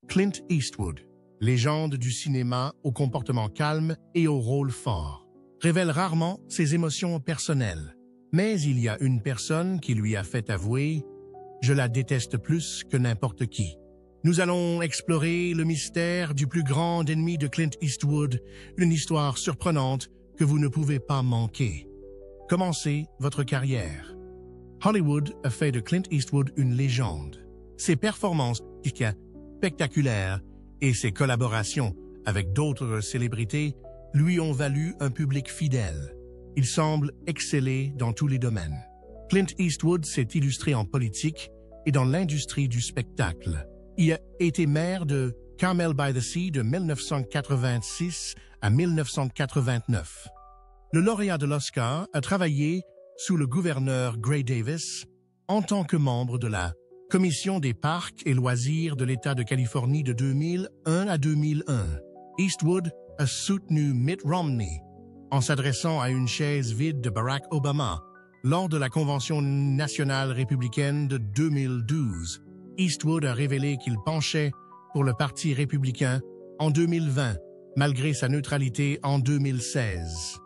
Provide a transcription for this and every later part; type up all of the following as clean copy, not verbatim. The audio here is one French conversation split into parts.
Clint Eastwood, légende du cinéma au comportement calme et au rôle fort, révèle rarement ses émotions personnelles. Mais il y a une personne qui lui a fait avouer « Je la déteste plus que n'importe qui ». Nous allons explorer le mystère du plus grand ennemi de Clint Eastwood, une histoire surprenante que vous ne pouvez pas manquer. Commencez votre carrière. Hollywood a fait de Clint Eastwood une légende. Ses performances spectaculaires et ses collaborations avec d'autres célébrités lui ont valu un public fidèle. Il semble exceller dans tous les domaines. Clint Eastwood s'est illustré en politique et dans l'industrie du spectacle. Il a été maire de Carmel by the Sea de 1986 à 1989. Le lauréat de l'Oscar a travaillé sous le gouverneur Gray Davis en tant que membre de la Commission des parcs et loisirs de l'État de Californie de 2001 à 2001. Eastwood a soutenu Mitt Romney en s'adressant à une chaise vide de Barack Obama lors de la Convention nationale républicaine de 2012. Eastwood a révélé qu'il penchait pour le Parti républicain en 2020, malgré sa neutralité en 2016.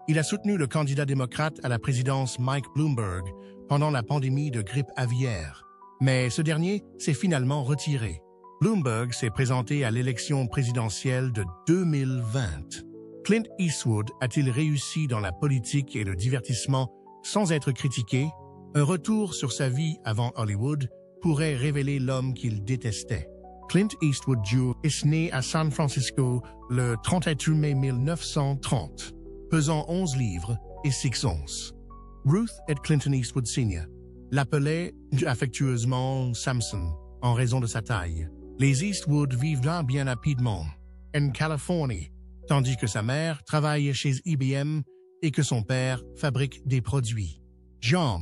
Il a soutenu le candidat démocrate à la présidence Mike Bloomberg pendant la pandémie de grippe aviaire. Mais ce dernier s'est finalement retiré. Bloomberg s'est présenté à l'élection présidentielle de 2020. Clint Eastwood a-t-il réussi dans la politique et le divertissement sans être critiqué? Un retour sur sa vie avant Hollywood pourrait révéler l'homme qu'il détestait. Clint Eastwood Jr. est né à San Francisco le 31 mai 1930, pesant 11 livres et 6 onces. Ruth et Clinton Eastwood Sr. l'appelait affectueusement Samson en raison de sa taille. Les Eastwood vivent là bien à Piedmont, en Californie, tandis que sa mère travaille chez IBM et que son père fabrique des produits. John,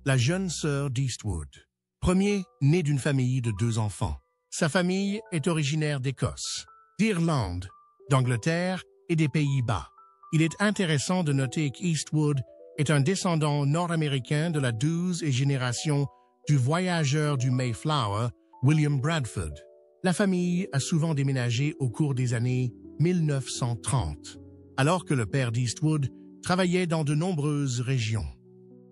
la jeune sœur d'Eastwood. Premier né d'une famille de 2 enfants. Sa famille est originaire d'Écosse, d'Irlande, d'Angleterre et des Pays-Bas. Il est intéressant de noter qu'Eastwood est un descendant nord-américain de la 12e génération du voyageur du Mayflower, William Bradford. La famille a souvent déménagé au cours des années 1930, alors que le père d'Eastwood travaillait dans de nombreuses régions.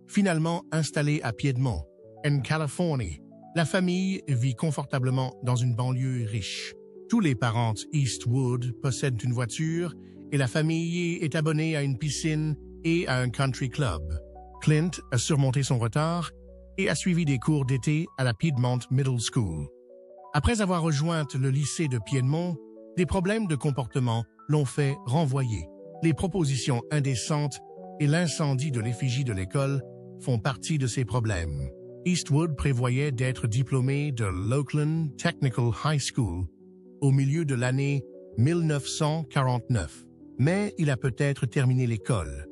Finalement installé à Piedmont, en Californie, la famille vit confortablement dans une banlieue riche. Tous les parents Eastwood possèdent une voiture et la famille est abonnée à une piscine et à un country club. Clint a surmonté son retard et a suivi des cours d'été à la Piedmont Middle School. Après avoir rejoint le lycée de Piedmont, des problèmes de comportement l'ont fait renvoyer. Les propositions indécentes et l'incendie de l'effigie de l'école font partie de ces problèmes. Eastwood prévoyait d'être diplômé de l'Oakland Technical High School au milieu de l'année 1949, mais il a peut-être terminé l'école.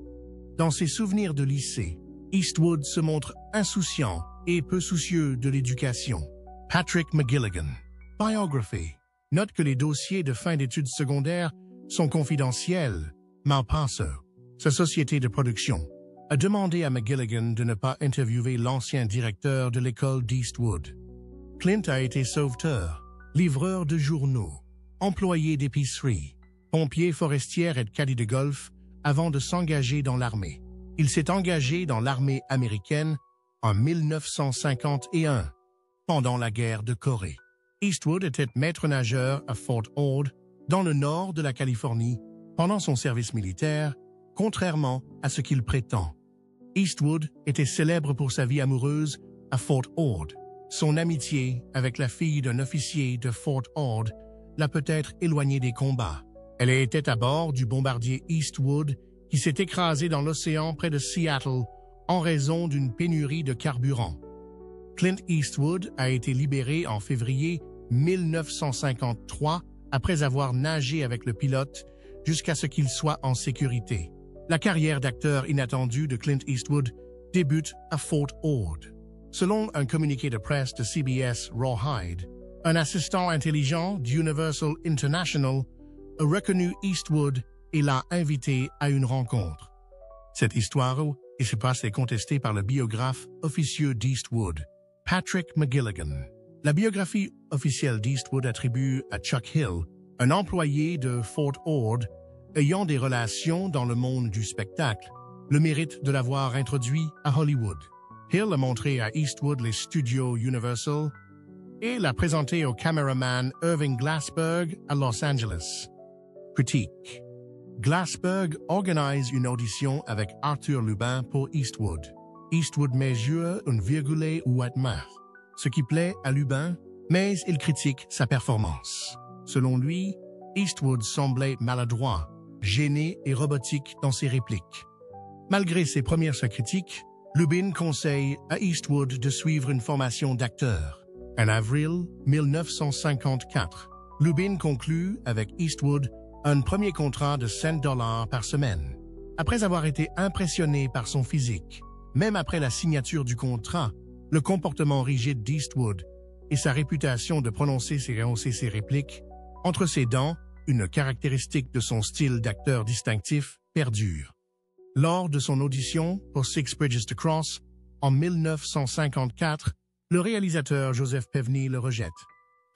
Dans ses souvenirs de lycée, Eastwood se montre insouciant et peu soucieux de l'éducation. Patrick McGilligan, Biography, note que les dossiers de fin d'études secondaires sont confidentiels. Malpaso, sa société de production, a demandé à McGilligan de ne pas interviewer l'ancien directeur de l'école d'Eastwood. Clint a été sauveteur, livreur de journaux, employé d'épicerie, pompier forestier et caddie de golf avant de s'engager dans l'armée. Il s'est engagé dans l'armée américaine en 1951, pendant la guerre de Corée. Eastwood était maître nageur à Fort Ord, dans le nord de la Californie, pendant son service militaire, contrairement à ce qu'il prétend. Eastwood était célèbre pour sa vie amoureuse à Fort Ord. Son amitié avec la fille d'un officier de Fort Ord l'a peut-être éloigné des combats. Elle était à bord du bombardier Eastwood qui s'est écrasé dans l'océan près de Seattle en raison d'une pénurie de carburant. Clint Eastwood a été libéré en février 1953 après avoir nagé avec le pilote jusqu'à ce qu'il soit en sécurité. La carrière d'acteur inattendu de Clint Eastwood débute à Fort Ord. Selon un communiqué de presse de CBS Rawhide, un assistant intelligent d'Universal International a reconnu Eastwood et l'a invité à une rencontre. Cette histoire est contestée par le biographe officieux d'Eastwood, Patrick McGilligan. La biographie officielle d'Eastwood attribue à Chuck Hill, un employé de Fort Ord ayant des relations dans le monde du spectacle, le mérite de l'avoir introduit à Hollywood. Hill a montré à Eastwood les studios Universal et l'a présenté au caméraman Irving Glassberg à Los Angeles. Critique. Glassberg organise une audition avec Arthur Lubin pour Eastwood. Eastwood mesure une virgule ou atma, ce qui plaît à Lubin, mais il critique sa performance. Selon lui, Eastwood semblait maladroit, gêné et robotique dans ses répliques. Malgré ses premières critiques, Lubin conseille à Eastwood de suivre une formation d'acteur. En avril 1954, Lubin conclut avec Eastwood un premier contrat de $100 par semaine. Après avoir été impressionné par son physique, même après la signature du contrat, le comportement rigide d'Eastwood et sa réputation de prononcer ses répliques, entre ses dents, une caractéristique de son style d'acteur distinctif, perdure. Lors de son audition pour Six Bridges to Cross, en 1954, le réalisateur Joseph Pevney le rejette.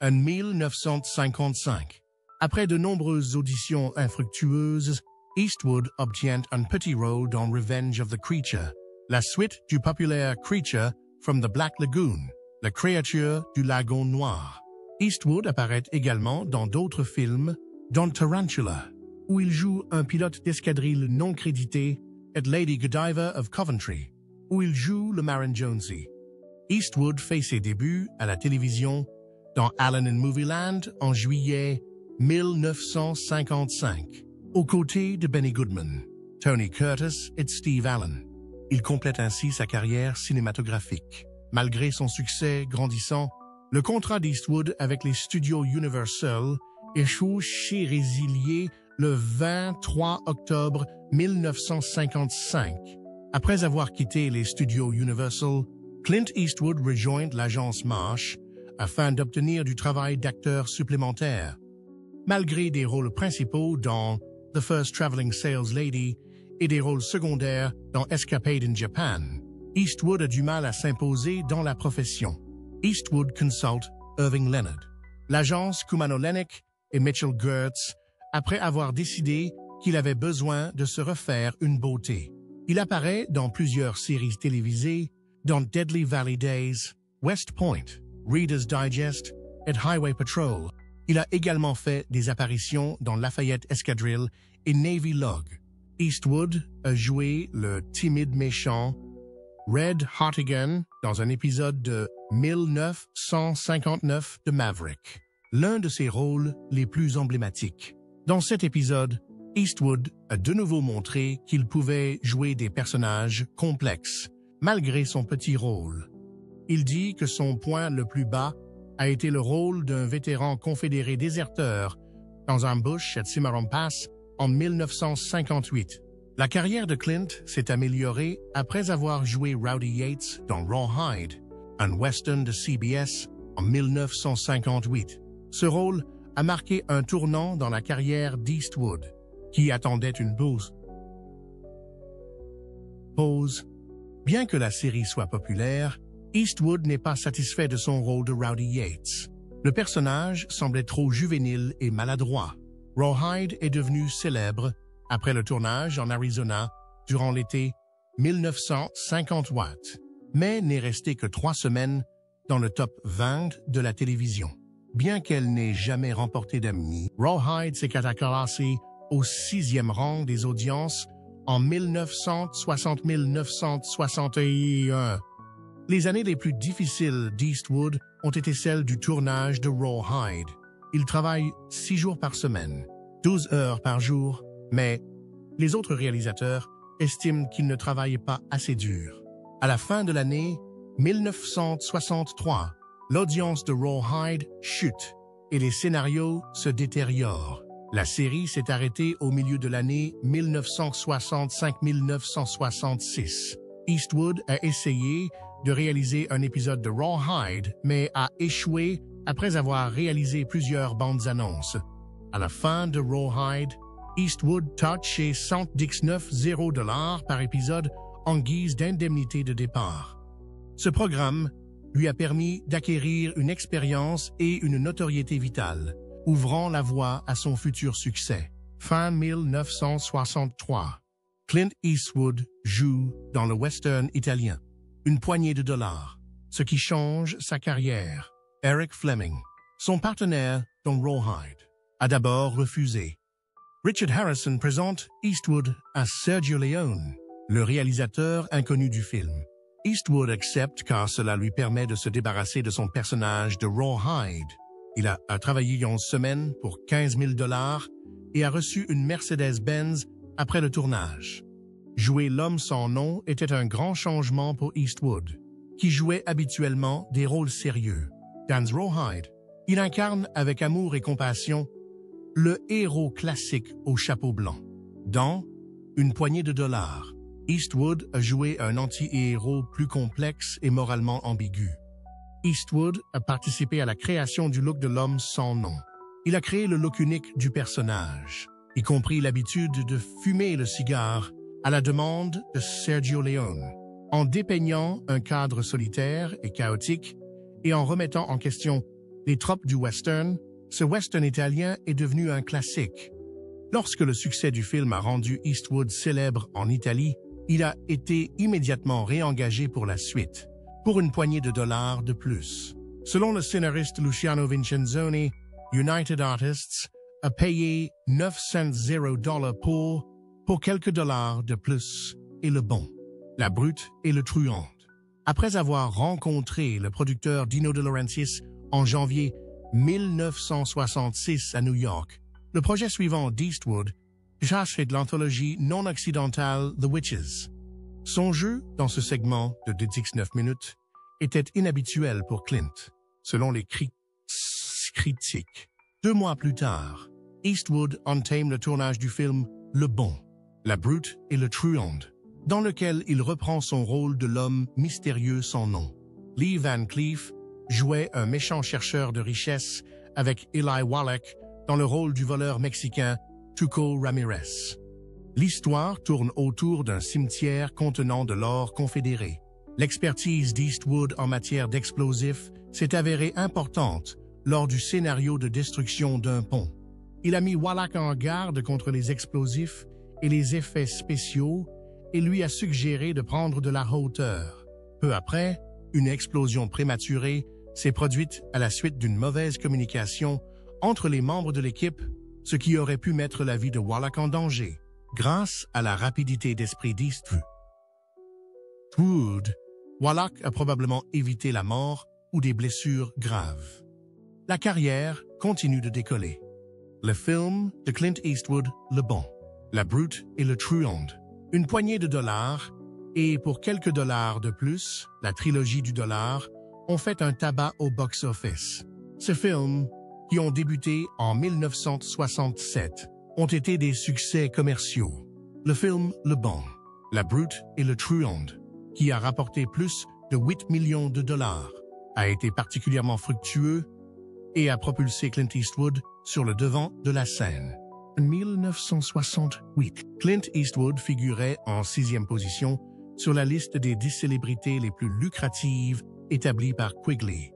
En 1955, après de nombreuses auditions infructueuses, Eastwood obtient un petit rôle dans Revenge of the Creature, la suite du populaire Creature from the Black Lagoon, la créature du lagon noir. Eastwood apparaît également dans d'autres films, dont Tarantula, où il joue un pilote d'escadrille non crédité, et Lady Godiva of Coventry, où il joue le marin Jonesy. Eastwood fait ses débuts à la télévision dans Allen in Movieland en juillet 1955, aux côtés de Benny Goodman, Tony Curtis et Steve Allen. Il complète ainsi sa carrière cinématographique. Malgré son succès grandissant, le contrat d'Eastwood avec les studios Universal échoue chez Résilier le 23 octobre 1955. Après avoir quitté les studios Universal, Clint Eastwood rejoint l'agence Marsh afin d'obtenir du travail d'acteur supplémentaire. Malgré des rôles principaux dans The First Traveling Sales Lady et des rôles secondaires dans Escapade in Japan, Eastwood a du mal à s'imposer dans la profession. Eastwood consulte Irving Leonard, l'agence Kumano-Lennox et Mitchell Gertz, après avoir décidé qu'il avait besoin de se refaire une beauté. Il apparaît dans plusieurs séries télévisées, dont Deadly Valley Days, West Point, Reader's Digest et Highway Patrol. Il a également fait des apparitions dans Lafayette Escadrille et Navy Log. Eastwood a joué le timide méchant Red Hartigan dans un épisode de 1959 de Maverick, l'un de ses rôles les plus emblématiques. Dans cet épisode, Eastwood a de nouveau montré qu'il pouvait jouer des personnages complexes, malgré son petit rôle. Il dit que son point le plus bas a été le rôle d'un vétéran confédéré déserteur dans un bush à Cimarron Pass en 1958. La carrière de Clint s'est améliorée après avoir joué Rowdy Yates dans Rawhide, un western de CBS en 1958. Ce rôle a marqué un tournant dans la carrière d'Eastwood, qui attendait une pause. Bien que la série soit populaire, Eastwood n'est pas satisfait de son rôle de Rowdy Yates. Le personnage semblait trop juvénile et maladroit. Rawhide est devenu célèbre après le tournage en Arizona durant l'été 1958, mais n'est resté que 3 semaines dans le top 20 de la télévision. Bien qu'elle n'ait jamais remporté d'Emmy, Rawhide s'est catapulté au 6e rang des audiences en 1960-1961. Les années les plus difficiles d'Eastwood ont été celles du tournage de Rawhide. Il travaille 6 jours par semaine, 12 heures par jour, mais les autres réalisateurs estiment qu'il ne travaille pas assez dur. À la fin de l'année 1963, l'audience de Rawhide chute et les scénarios se détériorent. La série s'est arrêtée au milieu de l'année 1965-1966. Eastwood a essayé de réaliser un épisode de Rawhide, mais a échoué après avoir réalisé plusieurs bandes annonces. À la fin de Rawhide, Eastwood touche $119 par épisode en guise d'indemnité de départ. Ce programme lui a permis d'acquérir une expérience et une notoriété vitale, ouvrant la voie à son futur succès. Fin 1963. Clint Eastwood joue dans le western italien. Une poignée de dollars, ce qui change sa carrière. Eric Fleming, son partenaire dans Rawhide, a d'abord refusé. Richard Harrison présente Eastwood à Sergio Leone, le réalisateur inconnu du film. Eastwood accepte car cela lui permet de se débarrasser de son personnage de Rawhide. Il a travaillé 11 semaines pour 15 000 $ et a reçu une Mercedes-Benz après le tournage. Jouer l'homme sans nom était un grand changement pour Eastwood, qui jouait habituellement des rôles sérieux. Dans Rawhide, il incarne avec amour et compassion le héros classique au chapeau blanc. Dans Une poignée de dollars, Eastwood a joué un anti-héros plus complexe et moralement ambigu. Eastwood a participé à la création du look de l'homme sans nom. Il a créé le look unique du personnage, y compris l'habitude de fumer le cigare à la demande de Sergio Leone, en dépeignant un cadre solitaire et chaotique et en remettant en question les tropes du western. Ce western italien est devenu un classique. Lorsque le succès du film a rendu Eastwood célèbre en Italie, il a été immédiatement réengagé pour la suite, pour une poignée de dollars de plus. Selon le scénariste Luciano Vincenzoni, United Artists a payé 900 $ pour quelques dollars de plus et le bon, la brute et le truande. Après avoir rencontré le producteur Dino De Laurentiis en janvier 1966 à New York, le projet suivant d'Eastwood cherchait de l'anthologie non occidentale The Witches. Son jeu, dans ce segment de 19 minutes, était inhabituel pour Clint, selon les critiques. 2 mois plus tard, Eastwood entame le tournage du film Le Bon, la brute et le truande, dans lequel il reprend son rôle de l'homme mystérieux sans nom. Lee Van Cleef jouait un méchant chercheur de richesse avec Eli Wallach dans le rôle du voleur mexicain Tuco Ramirez. L'histoire tourne autour d'un cimetière contenant de l'or confédéré. L'expertise d'Eastwood en matière d'explosifs s'est avérée importante lors du scénario de destruction d'un pont. Il a mis Wallach en garde contre les explosifs et les effets spéciaux et lui a suggéré de prendre de la hauteur. Peu après, une explosion prématurée s'est produite à la suite d'une mauvaise communication entre les membres de l'équipe, ce qui aurait pu mettre la vie de Wallach en danger. Grâce à la rapidité d'esprit d'Eastwood, Wallach a probablement évité la mort ou des blessures graves. La carrière continue de décoller. Le film de Clint Eastwood, Le Bon, la brute et le truande, une poignée de dollars, et pour quelques dollars de plus, la trilogie du dollar, ont fait un tabac au box-office. Ces films, qui ont débuté en 1967, ont été des succès commerciaux. Le film Le Bon, la brute et le truande, qui a rapporté plus de 8 millions de $, a été particulièrement fructueux et a propulsé Clint Eastwood sur le devant de la scène. En 1968, Clint Eastwood figurait en 6e position sur la liste des 10 célébrités les plus lucratives établies par Quigley.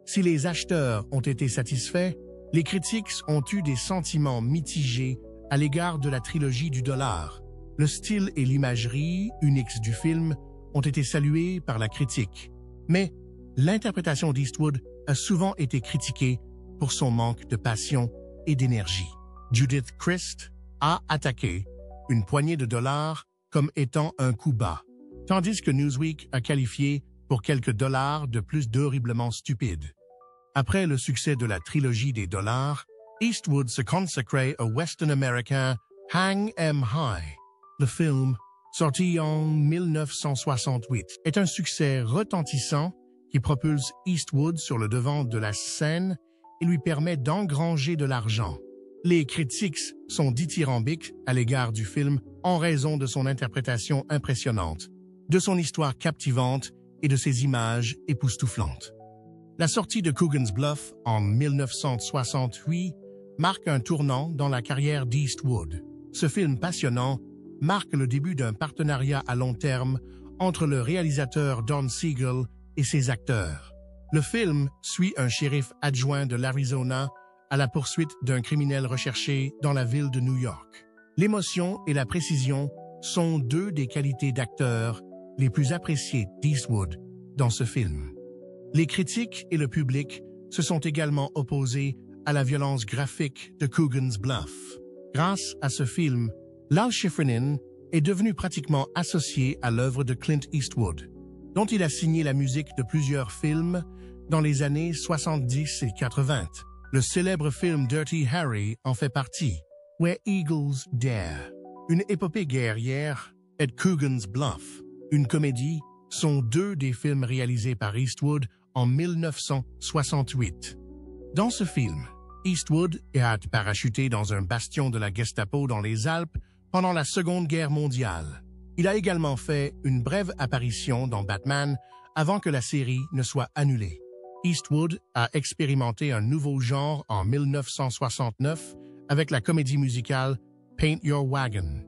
Si les acheteurs ont été satisfaits, les critiques ont eu des sentiments mitigés à l'égard de la trilogie du dollar. Le style et l'imagerie uniques du film ont été salués par la critique, mais l'interprétation d'Eastwood a souvent été critiquée pour son manque de passion et d'énergie. Judith Crist a attaqué une poignée de dollars comme étant un coup bas, tandis que Newsweek a qualifié pour quelques dollars de plus d'horriblement stupide. Après le succès de la trilogie des dollars, Eastwood se consacrait au western américain Hang 'Em High. Le film, sorti en 1968, est un succès retentissant qui propulse Eastwood sur le devant de la scène et lui permet d'engranger de l'argent. Les critiques sont dithyrambiques à l'égard du film en raison de son interprétation impressionnante, de son histoire captivante et de ses images époustouflantes. La sortie de Coogan's Bluff en 1968 marque un tournant dans la carrière d'Eastwood. Ce film passionnant marque le début d'un partenariat à long terme entre le réalisateur Don Siegel et ses acteurs. Le film suit un shérif adjoint de l'Arizona à la poursuite d'un criminel recherché dans la ville de New York. L'émotion et la précision sont deux des qualités d'acteurs les plus appréciées d'Eastwood dans ce film. Les critiques et le public se sont également opposés à la violence graphique de Coogan's Bluff. Grâce à ce film, Lal Schifrin est devenu pratiquement associé à l'œuvre de Clint Eastwood, dont il a signé la musique de plusieurs films dans les années 70 et 80. Le célèbre film Dirty Harry en fait partie. Where Eagles Dare, une épopée guerrière, et Coogan's Bluff, une comédie, sont deux des films réalisés par Eastwood en 1968. Dans ce film, Eastwood est parachuté dans un bastion de la Gestapo dans les Alpes pendant la Seconde Guerre mondiale. Il a également fait une brève apparition dans Batman avant que la série ne soit annulée. Eastwood a expérimenté un nouveau genre en 1969 avec la comédie musicale Paint Your Wagon.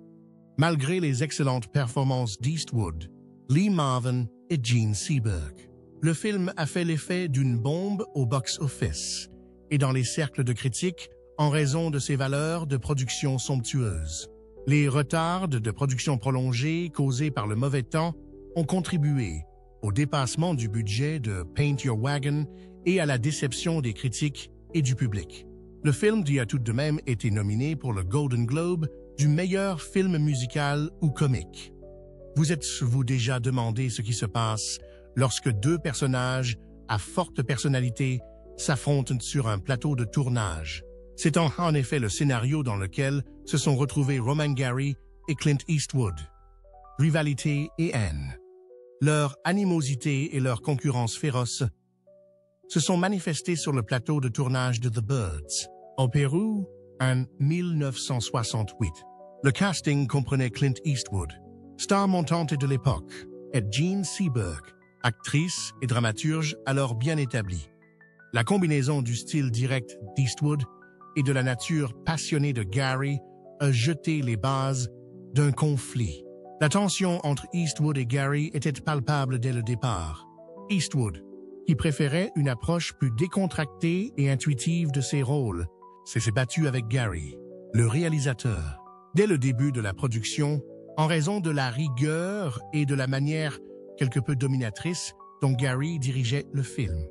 Malgré les excellentes performances d'Eastwood, Lee Marvin et Gene Seberg, le film a fait l'effet d'une bombe au box-office et dans les cercles de critiques en raison de ses valeurs de production somptueuses. Les retards de production prolongés causés par le mauvais temps ont contribué au dépassement du budget de Paint Your Wagon et à la déception des critiques et du public. Le film a tout de même été nominé pour le Golden Globe du meilleur film musical ou comique. Vous êtes-vous déjà demandé ce qui se passe lorsque deux personnages à forte personnalité s'affrontent sur un plateau de tournage? C'est en effet le scénario dans lequel se sont retrouvés Roman Gary et Clint Eastwood. Rivalité et haine. Leur animosité et leur concurrence féroce se sont manifestés sur le plateau de tournage de The Birds, au Pérou, en 1968. Le casting comprenait Clint Eastwood, star montante de l'époque, et Gene Seberg, actrice et dramaturge alors bien établie. La combinaison du style direct d'Eastwood et de la nature passionnée de Gary a jeté les bases d'un conflit. La tension entre Eastwood et Gary était palpable dès le départ. Eastwood, qui préférait une approche plus décontractée et intuitive de ses rôles, s'est battu avec Gary, le réalisateur. Dès le début de la production, en raison de la rigueur et de la manière quelque peu dominatrice dont Gary dirigeait le film.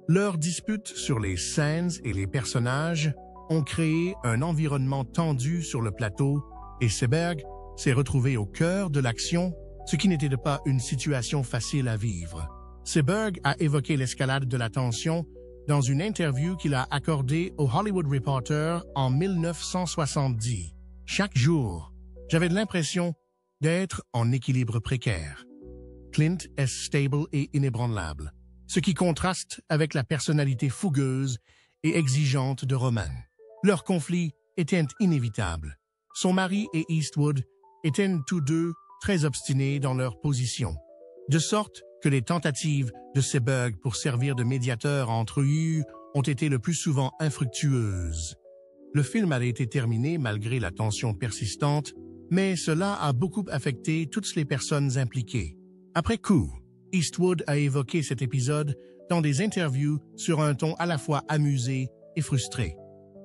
Leurs disputes sur les scènes et les personnages ont créé un environnement tendu sur le plateau et Seberg s'est retrouvé au cœur de l'action, ce qui n'était pas une situation facile à vivre. Seberg a évoqué l'escalade de la tension dans une interview qu'il a accordée au Hollywood Reporter en 1970. Chaque jour, j'avais l'impression d'être en équilibre précaire. Clint est stable et inébranlable, ce qui contraste avec la personnalité fougueuse et exigeante de Roman. Leur conflit était inévitable. Son mari et Eastwood étaient tous deux très obstinés dans leur position, de sorte que les tentatives de Seberg pour servir de médiateur entre eux ont été le plus souvent infructueuses. Le film a été terminé malgré la tension persistante, mais cela a beaucoup affecté toutes les personnes impliquées. Après coup, Eastwood a évoqué cet épisode dans des interviews sur un ton à la fois amusé et frustré.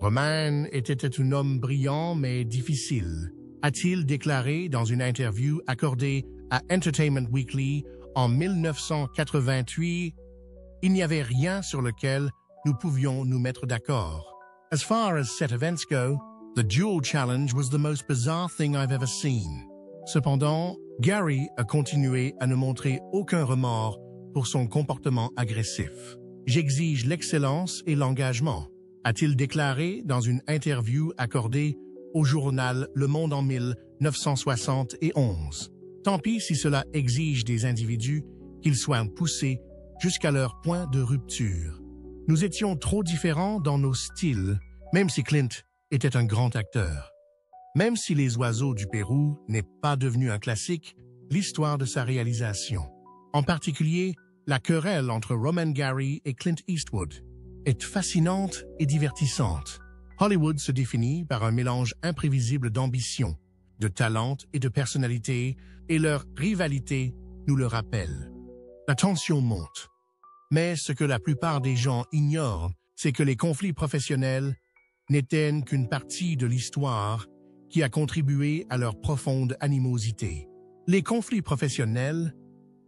Roman était un homme brillant mais difficile, a-t-il déclaré dans une interview accordée à Entertainment Weekly en 1988. Il n'y avait rien sur lequel nous pouvions nous mettre d'accord. As far as set events go, the duel challenge was the most bizarre thing I've ever seen. Cependant, Gary a continué à ne montrer aucun remords pour son comportement agressif. J'exige l'excellence et l'engagement, a-t-il déclaré dans une interview accordée au journal Le Monde en 1971. Tant pis si cela exige des individus qu'ils soient poussés jusqu'à leur point de rupture. Nous étions trop différents dans nos styles, même si Clint était un grand acteur. Même si Les Oiseaux du Pérou n'est pas devenu un classique, l'histoire de sa réalisation, en particulier la querelle entre Roman Gary et Clint Eastwood, est fascinante et divertissante. Hollywood se définit par un mélange imprévisible d'ambition, de talent et de personnalité, et leur rivalité nous le rappelle. La tension monte. Mais ce que la plupart des gens ignorent, c'est que les conflits professionnels n'étaient qu'une partie de l'histoire qui a contribué à leur profonde animosité. Les conflits professionnels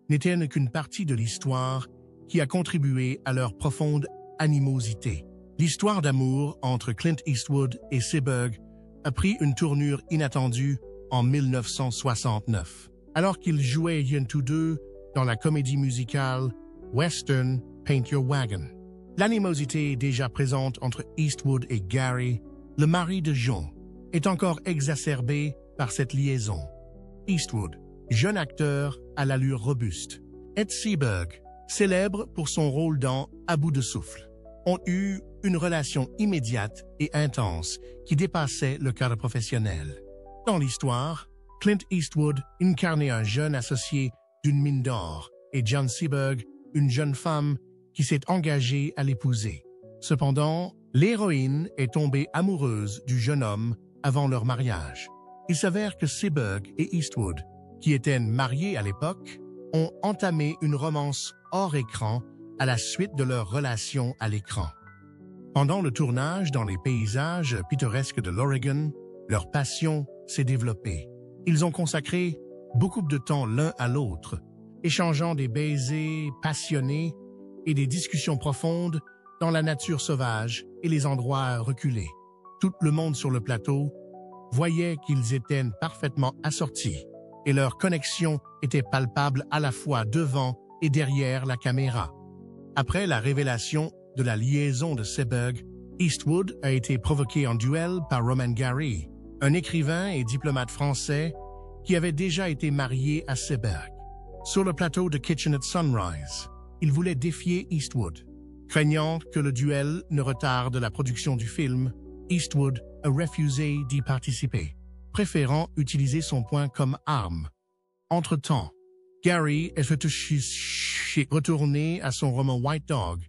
n'étaient qu'une partie de l'histoire qui a contribué à leur profonde animosité. L'histoire d'amour entre Clint Eastwood et Seberg a pris une tournure inattendue en 1969, alors qu'ils jouaient tous deux dans la comédie musicale western Paint Your Wagon. L'animosité déjà présente entre Eastwood et Gary, le mari de Joan, est encore exacerbée par cette liaison. Eastwood, jeune acteur à l'allure robuste, et Seberg, célèbre pour son rôle dans À bout de souffle, ont eu une relation immédiate et intense qui dépassait le cadre professionnel. Dans l'histoire, Clint Eastwood incarnait un jeune associé d'une mine d'or et Joan Seberg, une jeune femme qui s'est engagée à l'épouser. Cependant, l'héroïne est tombée amoureuse du jeune homme avant leur mariage. Il s'avère que Seberg et Eastwood, qui étaient mariés à l'époque, ont entamé une romance hors écran à la suite de leur relation à l'écran. Pendant le tournage dans les paysages pittoresques de l'Oregon, leur passion s'est développée. Ils ont consacré beaucoup de temps l'un à l'autre, échangeant des baisers passionnés et des discussions profondes dans la nature sauvage et les endroits reculés. Tout le monde sur le plateau voyait qu'ils étaient parfaitement assortis et leur connexion était palpable à la fois devant et derrière la caméra. Après la révélation de la liaison de Seberg, Eastwood a été provoqué en duel par Roman Gary, un écrivain et diplomate français qui avait déjà été marié à Seberg. Sur le plateau de Kitchen at Sunrise, il voulait défier Eastwood. Craignant que le duel ne retarde la production du film, Eastwood a refusé d'y participer, préférant utiliser son poing comme arme. Entre-temps, Gary est retourné à son roman White Dog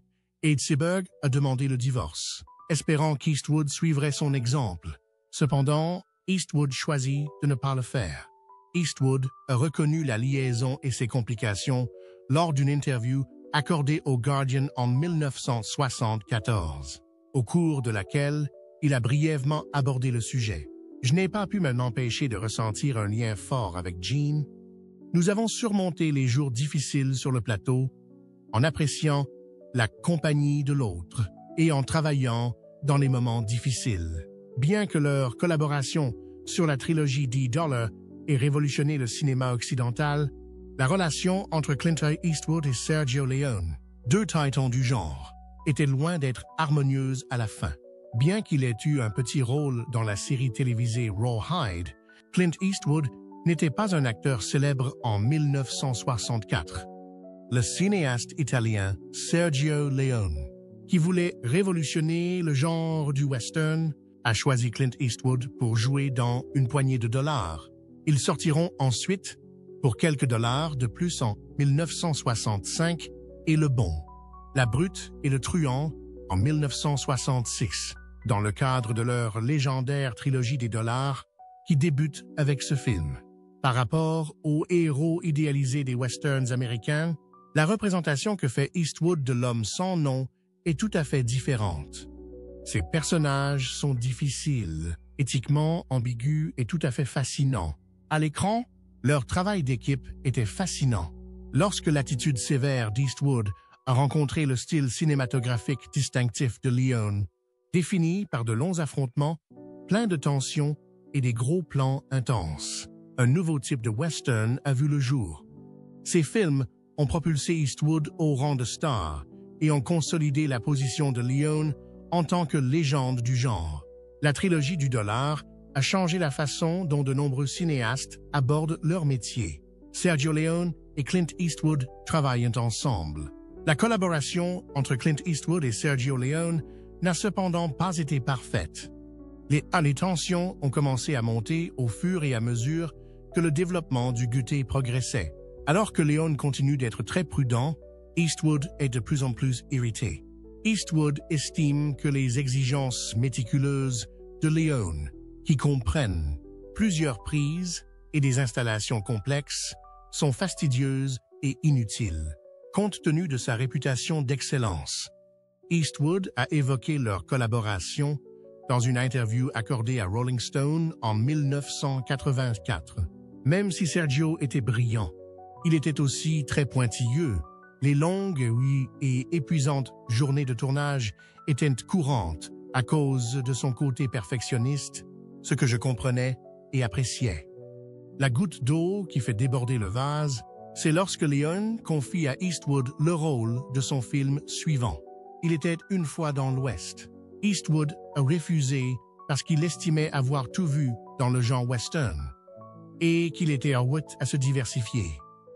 et Seberg a demandé le divorce, espérant qu'Eastwood suivrait son exemple. Cependant, Eastwood choisit de ne pas le faire. Eastwood a reconnu la liaison et ses complications lors d'une interview accordée au Guardian en 1974, au cours de laquelle il a brièvement abordé le sujet. « Je n'ai pas pu m'empêcher de ressentir un lien fort avec Jean. Nous avons surmonté les jours difficiles sur le plateau en appréciant la compagnie de l'autre et en travaillant dans les moments difficiles. Bien que leur collaboration sur la trilogie D-Dollar ait révolutionné le cinéma occidental, la relation entre Clint Eastwood et Sergio Leone, deux titans du genre, était loin d'être harmonieuse à la fin. Bien qu'il ait eu un petit rôle dans la série télévisée Rawhide, Clint Eastwood n'était pas un acteur célèbre en 1964. Le cinéaste italien Sergio Leone, qui voulait révolutionner le genre du western, a choisi Clint Eastwood pour jouer dans Une poignée de dollars. Ils sortiront ensuite, pour quelques dollars de plus en 1965, et Le Bon, La Brute et le Truand en 1966, dans le cadre de leur légendaire trilogie des dollars qui débute avec ce film. Par rapport aux héros idéalisés des westerns américains, la représentation que fait Eastwood de l'homme sans nom est tout à fait différente. Ces personnages sont difficiles, éthiquement ambigus et tout à fait fascinants. À l'écran, leur travail d'équipe était fascinant. Lorsque l'attitude sévère d'Eastwood a rencontré le style cinématographique distinctif de Leone, défini par de longs affrontements, pleins de tensions et des gros plans intenses, un nouveau type de western a vu le jour. Ces films ont propulsé Eastwood au rang de star et ont consolidé la position de Leone en tant que légende du genre. La trilogie du dollar a changé la façon dont de nombreux cinéastes abordent leur métier. Sergio Leone et Clint Eastwood travaillent ensemble. La collaboration entre Clint Eastwood et Sergio Leone n'a cependant pas été parfaite. Les tensions ont commencé à monter au fur et à mesure que le développement du Goûter progressait. Alors que Leone continue d'être très prudent, Eastwood est de plus en plus irrité. Eastwood estime que les exigences méticuleuses de Leone, qui comprennent plusieurs prises et des installations complexes, sont fastidieuses et inutiles. compte tenu de sa réputation d'excellence. Eastwood a évoqué leur collaboration dans une interview accordée à Rolling Stone en 1984. Même si Sergio était brillant, il était aussi très pointilleux. Les longues, et épuisantes journées de tournage étaient courantes à cause de son côté perfectionniste, ce que je comprenais et appréciais. La goutte d'eau qui fait déborder le vase, c'est lorsque Leone confie à Eastwood le rôle de son film suivant. Il était une fois dans l'Ouest. Eastwood a refusé parce qu'il estimait avoir tout vu dans le genre western et qu'il était en route à se diversifier.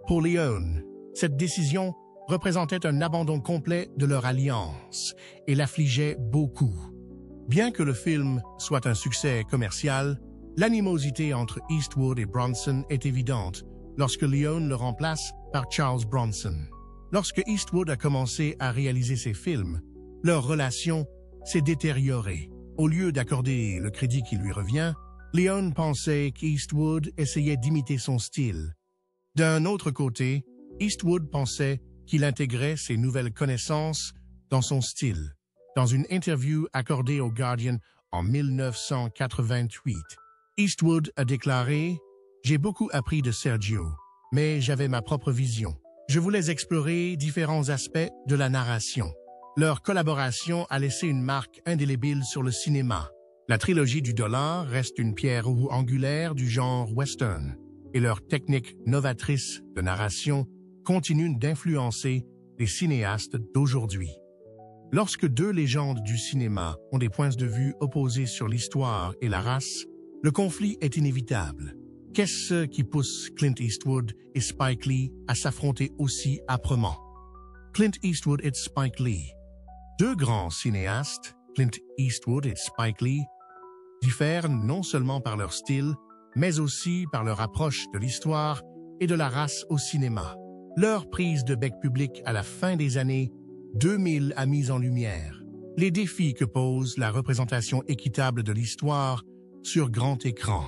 Pour Leone, cette décision représentait un abandon complet de leur alliance et l'affligeait beaucoup. Bien que le film soit un succès commercial, l'animosité entre Eastwood et Bronson est évidente lorsque Leone le remplace par Charles Bronson. Lorsque Eastwood a commencé à réaliser ses films, leur relation s'est détériorée. Au lieu d'accorder le crédit qui lui revient, Leone pensait qu'Eastwood essayait d'imiter son style. D'un autre côté, Eastwood pensait qu'il intégrait ses nouvelles connaissances dans son style. Dans une interview accordée au Guardian en 1988, Eastwood a déclaré « J'ai beaucoup appris de Sergio, mais j'avais ma propre vision. Je voulais explorer différents aspects de la narration. Leur collaboration a laissé une marque indélébile sur le cinéma. La trilogie du dollar reste une pierre angulaire du genre western, et leur technique novatrice de narration continue d'influencer les cinéastes d'aujourd'hui. Lorsque deux légendes du cinéma ont des points de vue opposés sur l'histoire et la race, le conflit est inévitable. Qu'est-ce qui pousse Clint Eastwood et Spike Lee à s'affronter aussi âprement? Clint Eastwood et Spike Lee. Deux grands cinéastes, Clint Eastwood et Spike Lee, diffèrent non seulement par leur style, mais aussi par leur approche de l'histoire et de la race au cinéma. Leur prise de bec public à la fin des années 2000 a mis en lumière les défis que pose la représentation équitable de l'histoire sur grand écran.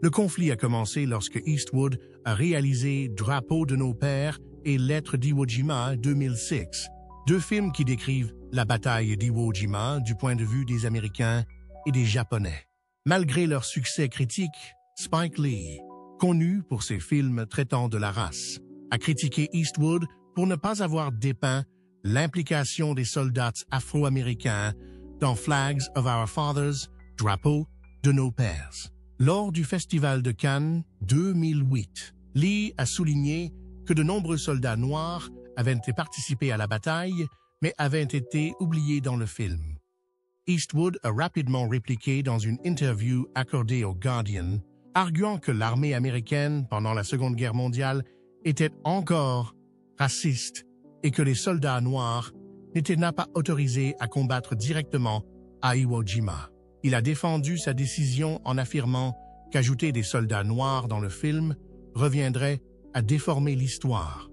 Le conflit a commencé lorsque Eastwood a réalisé Drapeau de nos pères et Lettres d'Iwo Jima 2006, deux films qui décrivent la bataille d'Iwo Jima du point de vue des Américains et des Japonais. Malgré leur succès critique, Spike Lee, connu pour ses films traitant de la race, a critiqué Eastwood pour ne pas avoir dépeint l'implication des soldats afro-américains dans Flags of Our Fathers, Drapeau de nos pères. Lors du Festival de Cannes 2008, Lee a souligné que de nombreux soldats noirs avaient participé à la bataille, mais avaient été oubliés dans le film. Eastwood a rapidement répliqué dans une interview accordée au Guardian, arguant que l'armée américaine pendant la Seconde Guerre mondiale était encore raciste et que les soldats noirs n'étaient pas autorisés à combattre directement à Iwo Jima. Il a défendu sa décision en affirmant qu'ajouter des soldats noirs dans le film reviendrait à déformer l'histoire.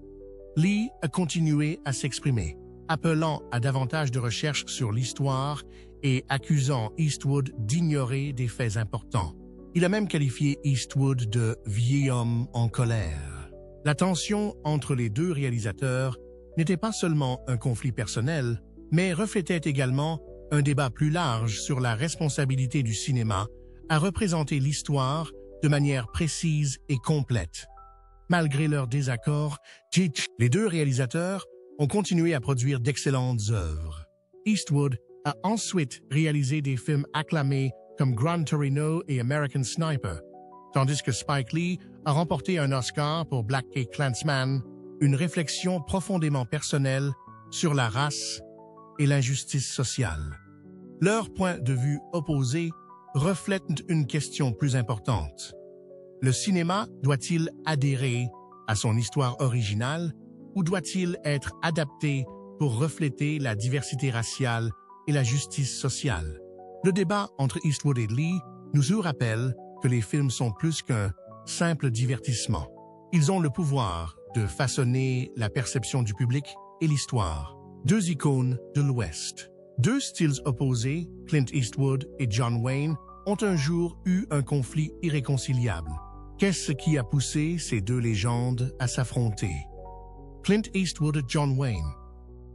Lee a continué à s'exprimer, appelant à davantage de recherches sur l'histoire et accusant Eastwood d'ignorer des faits importants. Il a même qualifié Eastwood de « vieil homme en colère ». La tension entre les deux réalisateurs n'était pas seulement un conflit personnel, mais reflétait également un débat plus large sur la responsabilité du cinéma à représenter l'histoire de manière précise et complète. Malgré leurs désaccords, les deux réalisateurs ont continué à produire d'excellentes œuvres. Eastwood a ensuite réalisé des films acclamés comme Gran Torino et American Sniper, tandis que Spike Lee a remporté un Oscar pour Black Klansman, une réflexion profondément personnelle sur la race et l'injustice sociale. Leurs points de vue opposés reflètent une question plus importante. Le cinéma doit-il adhérer à son histoire originale ou doit-il être adapté pour refléter la diversité raciale et la justice sociale? Le débat entre Eastwood et Lee nous rappelle que les films sont plus qu'un simple divertissement. Ils ont le pouvoir de façonner la perception du public et l'histoire. Deux icônes de l'Ouest. Deux styles opposés, Clint Eastwood et John Wayne, ont un jour eu un conflit irréconciliable. Qu'est-ce qui a poussé ces deux légendes à s'affronter? Clint Eastwood et John Wayne.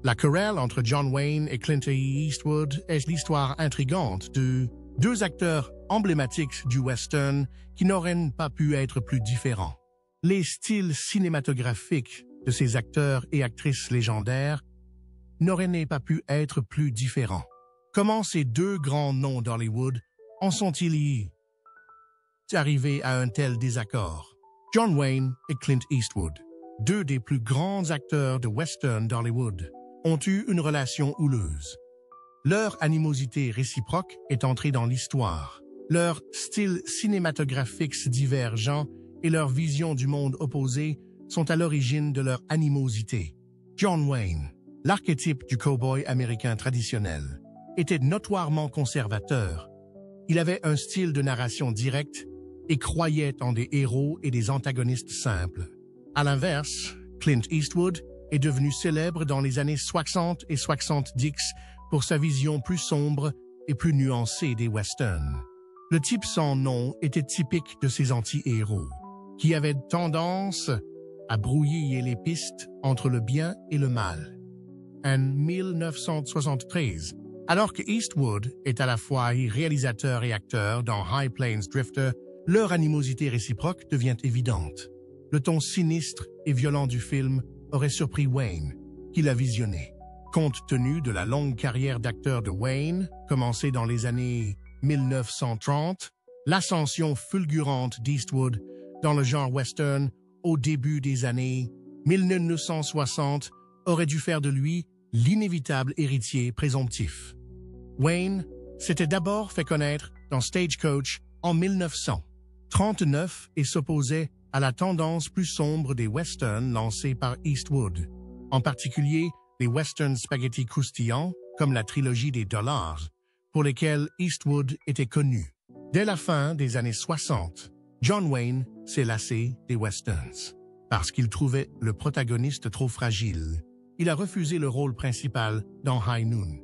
La querelle entre John Wayne et Clint Eastwood est l'histoire intrigante de deux acteurs emblématiques du western qui n'auraient pas pu être plus différents. Les styles cinématographiques de ces acteurs et actrices légendaires n'auraient pas pu être plus différents. Comment ces deux grands noms d'Hollywood en sont-ils arrivés à un tel désaccord? John Wayne et Clint Eastwood, deux des plus grands acteurs de western d'Hollywood, ont eu une relation houleuse. Leur animosité réciproque est entrée dans l'histoire. Leurs styles cinématographiques divergents et leur vision du monde opposé sont à l'origine de leur animosité. John Wayne, l'archétype du cow-boy américain traditionnel, était notoirement conservateur. Il avait un style de narration direct et croyait en des héros et des antagonistes simples. À l'inverse, Clint Eastwood est devenu célèbre dans les années 60 et 70 pour sa vision plus sombre et plus nuancée des westerns. Le type sans nom était typique de ces anti-héros, qui avaient tendance à brouiller les pistes entre le bien et le mal. En 1973, alors que Eastwood est à la fois réalisateur et acteur dans High Plains Drifter, leur animosité réciproque devient évidente. Le ton sinistre et violent du film aurait surpris Wayne, qui l'a visionné. Compte tenu de la longue carrière d'acteur de Wayne, commencée dans les années 1930, l'ascension fulgurante d'Eastwood dans le genre western au début des années 1960 aurait dû faire de lui l'inévitable héritier présomptif. Wayne s'était d'abord fait connaître dans Stagecoach en 1939 et s'opposait à la tendance plus sombre des westerns lancés par Eastwood, en particulier les westerns spaghetti croustillants comme la trilogie des Dollars, pour lesquels Eastwood était connu. Dès la fin des années 60, John Wayne s'est lassé des westerns. Parce qu'il trouvait le protagoniste trop fragile, il a refusé le rôle principal dans High Noon.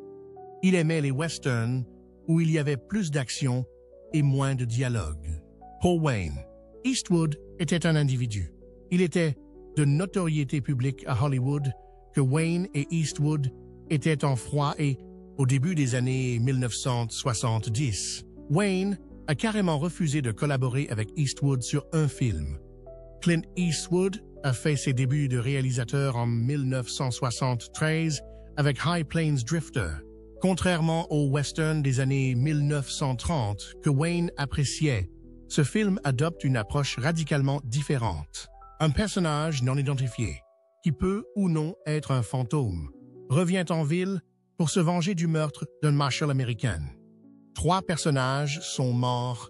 Il aimait les westerns où il y avait plus d'action et moins de dialogue. Pour Wayne, Eastwood était un individu. Il était de notoriété publique à Hollywood que Wayne et Eastwood étaient en froid et, au début des années 1970, Wayne a carrément refusé de collaborer avec Eastwood sur un film. Clint Eastwood a fait ses débuts de réalisateur en 1973 avec High Plains Drifter. Contrairement au western des années 1930 que Wayne appréciait, ce film adopte une approche radicalement différente. Un personnage non identifié, qui peut ou non être un fantôme, revient en ville pour se venger du meurtre d'un marshal américain. 3 personnages sont morts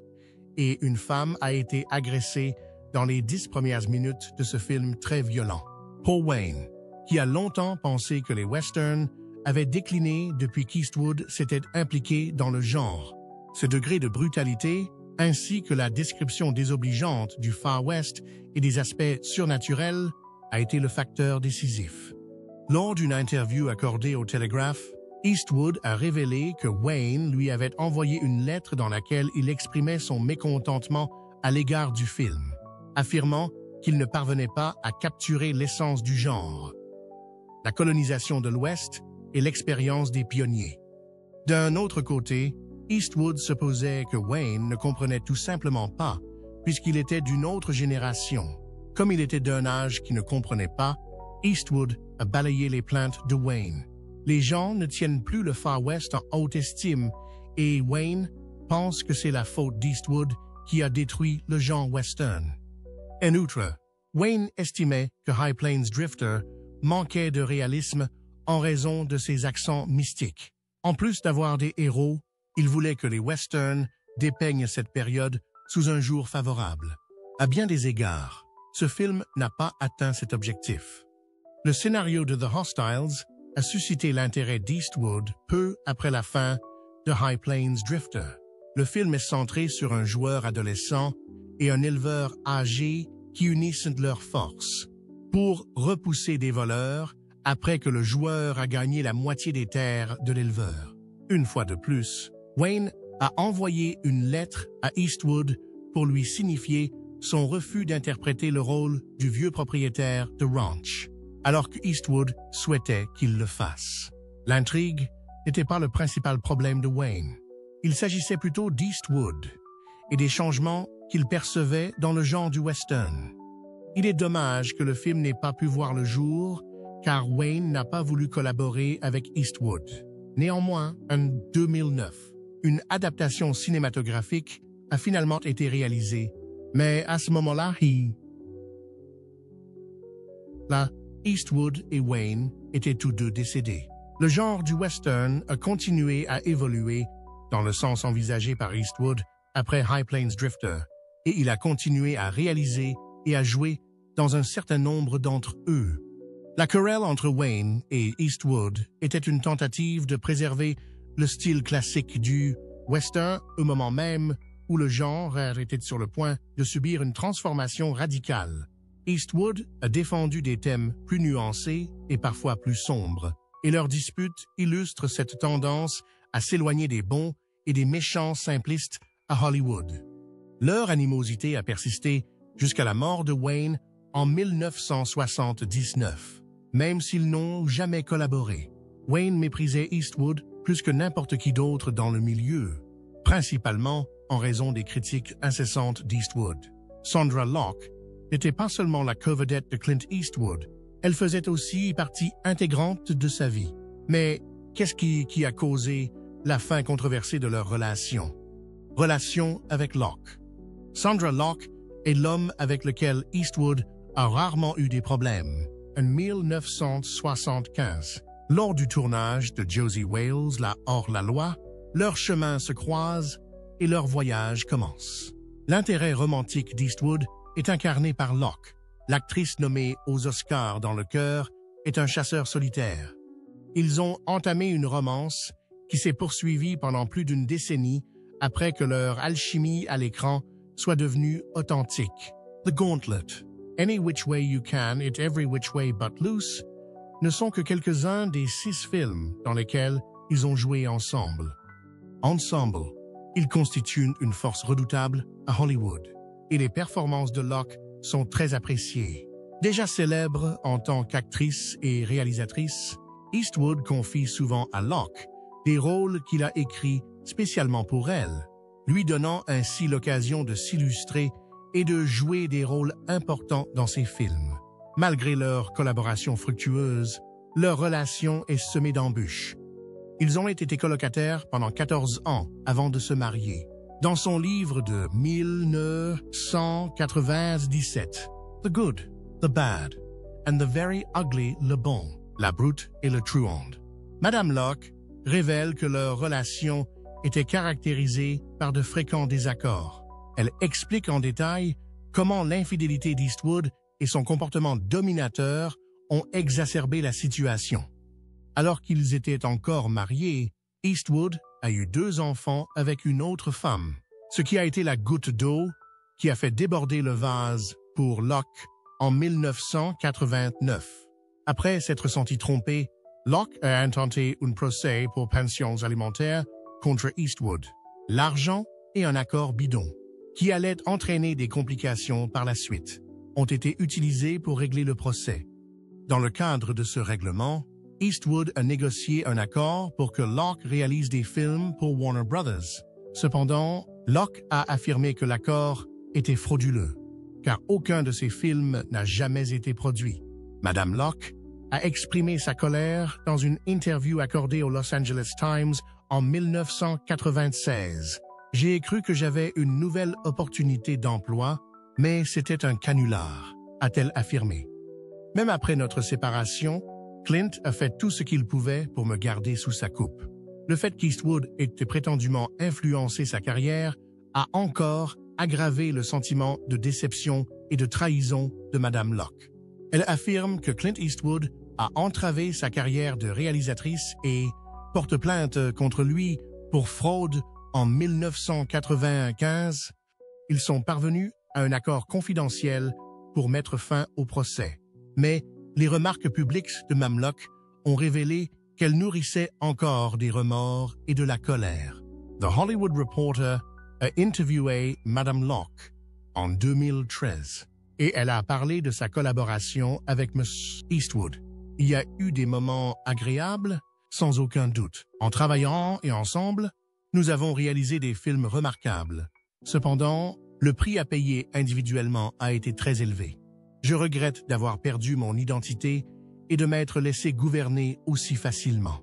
et une femme a été agressée dans les 10 premières minutes de ce film très violent. Pour Wayne, qui a longtemps pensé que les westerns avaient décliné depuis qu'Eastwood s'était impliqué dans le genre, ce degré de brutalité, ainsi que la description désobligeante du Far West et des aspects surnaturels, a été le facteur décisif. Lors d'une interview accordée au Telegraph, Eastwood a révélé que Wayne lui avait envoyé une lettre dans laquelle il exprimait son mécontentement à l'égard du film, affirmant qu'il ne parvenait pas à capturer l'essence du genre, la colonisation de l'Ouest et l'expérience des pionniers. D'un autre côté, Eastwood supposait que Wayne ne comprenait tout simplement pas, puisqu'il était d'une autre génération. Comme il était d'un âge qui ne comprenait pas, Eastwood a balayé les plaintes de Wayne. Les gens ne tiennent plus le Far West en haute estime et Wayne pense que c'est la faute d'Eastwood qui a détruit le genre western. En outre, Wayne estimait que High Plains Drifter manquait de réalisme en raison de ses accents mystiques. En plus d'avoir des héros, il voulait que les westerns dépeignent cette période sous un jour favorable. À bien des égards, ce film n'a pas atteint cet objectif. Le scénario de The Hostiles a suscité l'intérêt d'Eastwood peu après la fin de High Plains Drifter. Le film est centré sur un joueur adolescent et un éleveur âgé qui unissent leurs forces pour repousser des voleurs après que le joueur a gagné la moitié des terres de l'éleveur. Une fois de plus, Wayne a envoyé une lettre à Eastwood pour lui signifier son refus d'interpréter le rôle du vieux propriétaire de ranch. alors que Eastwood souhaitait qu'il le fasse. L'intrigue n'était pas le principal problème de Wayne. Il s'agissait plutôt d'Eastwood et des changements qu'il percevait dans le genre du western. Il est dommage que le film n'ait pas pu voir le jour, car Wayne n'a pas voulu collaborer avec Eastwood. Néanmoins, en 2009, une adaptation cinématographique a finalement été réalisée, mais à ce moment-là, Eastwood et Wayne étaient tous deux décédés. Le genre du western a continué à évoluer dans le sens envisagé par Eastwood après High Plains Drifter, et il a continué à réaliser et à jouer dans un certain nombre d'entre eux. La querelle entre Wayne et Eastwood était une tentative de préserver le style classique du western au moment même où le genre était sur le point de subir une transformation radicale. Eastwood a défendu des thèmes plus nuancés et parfois plus sombres, et leur dispute illustre cette tendance à s'éloigner des bons et des méchants simplistes à Hollywood. Leur animosité a persisté jusqu'à la mort de Wayne en 1979. Même s'ils n'ont jamais collaboré, Wayne méprisait Eastwood plus que n'importe qui d'autre dans le milieu, principalement en raison des critiques incessantes d'Eastwood. Sandra Locke n'était pas seulement la co-vedette de Clint Eastwood, elle faisait aussi partie intégrante de sa vie. Mais qu'est-ce qui a causé la fin controversée de leur relation? Relation avec Locke. Sandra Locke est l'homme avec lequel Eastwood a rarement eu des problèmes. En 1975, lors du tournage de Josie Wales, la hors-la-loi, leurs chemins se croisent et leur voyage commence. L'intérêt romantique d'Eastwood est incarné par Locke. L'actrice nommée aux Oscars dans le cœur est un chasseur solitaire. Ils ont entamé une romance qui s'est poursuivie pendant plus d'une décennie après que leur alchimie à l'écran soit devenue authentique. The Gauntlet, Any Which Way You Can et Every Which Way But Loose ne sont que quelques-uns des 6 films dans lesquels ils ont joué ensemble. Ensemble, ils constituent une force redoutable à Hollywood, et les performances de Locke sont très appréciées. Déjà célèbre en tant qu'actrice et réalisatrice, Eastwood confie souvent à Locke des rôles qu'il a écrits spécialement pour elle, lui donnant ainsi l'occasion de s'illustrer et de jouer des rôles importants dans ses films. Malgré leur collaboration fructueuse, leur relation est semée d'embûches. Ils ont été colocataires pendant 14 ans avant de se marier. Dans son livre de 1997, The Good, The Bad, and the Very Ugly Le Bon, La Brute et le Truand, Madame Locke révèle que leur relation était caractérisée par de fréquents désaccords. Elle explique en détail comment l'infidélité d'Eastwood et son comportement dominateur ont exacerbé la situation. Alors qu'ils étaient encore mariés, Eastwood a eu 2 enfants avec une autre femme, ce qui a été la goutte d'eau qui a fait déborder le vase pour Locke en 1989. Après s'être senti trompé, Locke a intenté un procès pour pensions alimentaires contre Eastwood, l'argent et un accord bidon, qui allait entraîner des complications par la suite, ont été utilisés pour régler le procès. Dans le cadre de ce règlement, Eastwood a négocié un accord pour que Locke réalise des films pour Warner Brothers. Cependant, Locke a affirmé que l'accord était frauduleux, car aucun de ces films n'a jamais été produit. Madame Locke a exprimé sa colère dans une interview accordée au Los Angeles Times en 1996. « J'ai cru que j'avais une nouvelle opportunité d'emploi, mais c'était un canular », a-t-elle affirmé. Même après notre séparation, Clint a fait tout ce qu'il pouvait pour me garder sous sa coupe. Le fait qu'Eastwood ait prétendument influencé sa carrière a encore aggravé le sentiment de déception et de trahison de Madame Locke. Elle affirme que Clint Eastwood a entravé sa carrière de réalisatrice et porte plainte contre lui pour fraude en 1995. Ils sont parvenus à un accord confidentiel pour mettre fin au procès. Mais les remarques publiques de Mme Locke ont révélé qu'elle nourrissait encore des remords et de la colère. The Hollywood Reporter a interviewé Mme Locke en 2013. et elle a parlé de sa collaboration avec M. Eastwood. Il y a eu des moments agréables, sans aucun doute. En travaillant et ensemble, nous avons réalisé des films remarquables. Cependant, le prix à payer individuellement a été très élevé. Je regrette d'avoir perdu mon identité et de m'être laissé gouverner aussi facilement.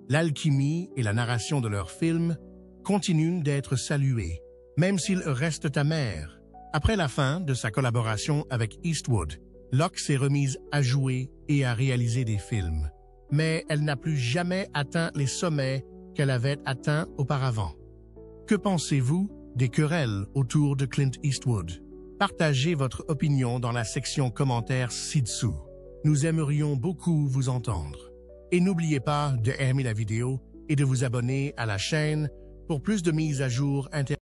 L'alchimie et la narration de leurs films continuent d'être salués, même s'ils restent amers. Après la fin de sa collaboration avec Eastwood, Locke s'est remise à jouer et à réaliser des films. Mais elle n'a plus jamais atteint les sommets qu'elle avait atteints auparavant. Que pensez-vous des querelles autour de Clint Eastwood? Partagez votre opinion dans la section commentaires ci-dessous. Nous aimerions beaucoup vous entendre. Et n'oubliez pas d'aimer la vidéo et de vous abonner à la chaîne pour plus de mises à jour intéressantes.